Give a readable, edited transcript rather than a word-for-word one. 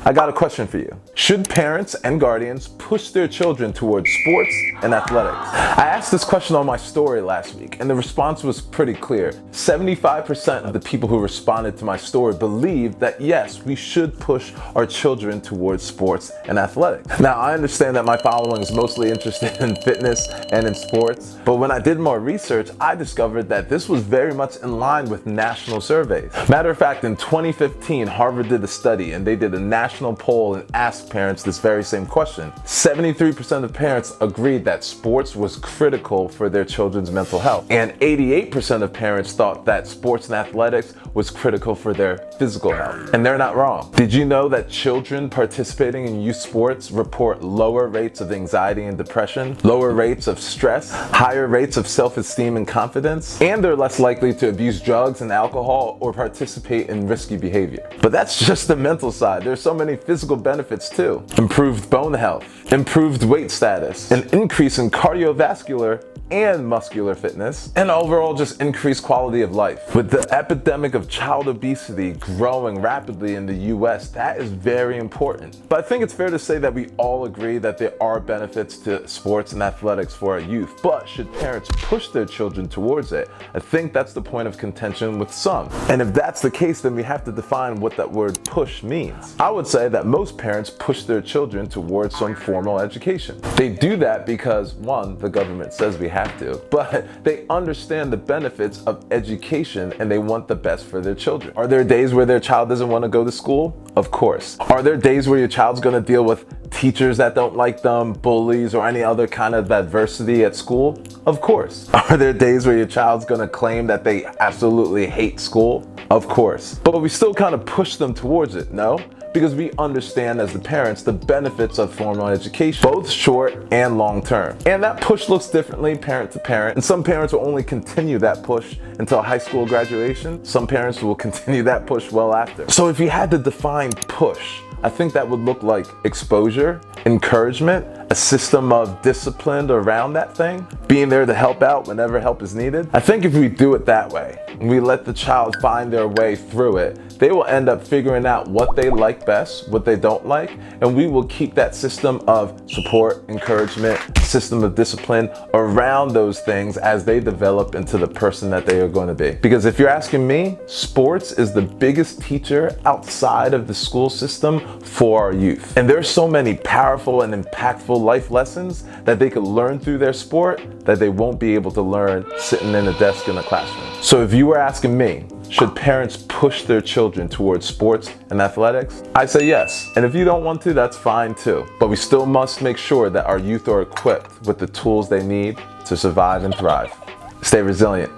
I got a question for you. Should parents and guardians push their children towards sports and athletics? I asked this question on my story last week, and the response was pretty clear. 75% of the people who responded to my story believed that yes, we should push our children towards sports and athletics. Now, I understand that my following is mostly interested in fitness and in sports, but when I did more research, I discovered that this was very much in line with national surveys. Matter of fact, in 2015, Harvard did a study and they did a national poll and asked parents this very same question. 73% of parents agreed that sports was critical for their children's mental health, and 88% of parents thought that sports and athletics was critical for their physical health. And they're not wrong. Did you know that children participating in youth sports report lower rates of anxiety and depression, lower rates of stress, higher rates of self-esteem and confidence, and they're less likely to abuse drugs and alcohol or participate in risky behavior? But that's just the mental side. There's so many physical benefits too. Improved bone health, improved weight status, an increase in cardiovascular and muscular fitness, and overall just increased quality of life. With the epidemic of child obesity growing rapidly in the US, that is very important. But I think it's fair to say that we all agree that there are benefits to sports and athletics for our youth, but should parents push their children towards it? I think that's the point of contention with some. And if that's the case, then we have to define what that word push means. I would say that most parents push their children towards some formal education. They do that because, one, the government says we have to, but they understand the benefits of education and they want the best for their children. Are there days where their child doesn't want to go to school? Of course. Are there days where your child's going to deal with teachers that don't like them, bullies, or any other kind of adversity at school? Of course. Are there days where your child's going to claim that they absolutely hate school? Of course. But we still kind of push them towards it, no? Because we understand as the parents the benefits of formal education, both short and long term. And that push looks differently parent to parent, and some parents will only continue that push until high school graduation. Some parents will continue that push well after. So if you had to define push, I think that would look like exposure, encouragement, a system of discipline around that thing, being there to help out whenever help is needed. I think if we do it that way, and we let the child find their way through it, they will end up figuring out what they like best, what they don't like, and we will keep that system of support, encouragement, system of discipline around those things as they develop into the person that they are going to be. Because if you're asking me, sports is the biggest teacher outside of the school system for our youth. And there's so many powerful and impactful life lessons that they could learn through their sport that they won't be able to learn sitting in a desk in a classroom. So if you were asking me, should parents push their children towards sports and athletics? I say yes. And if you don't want to, that's fine too. But we still must make sure that our youth are equipped with the tools they need to survive and thrive. Stay resilient.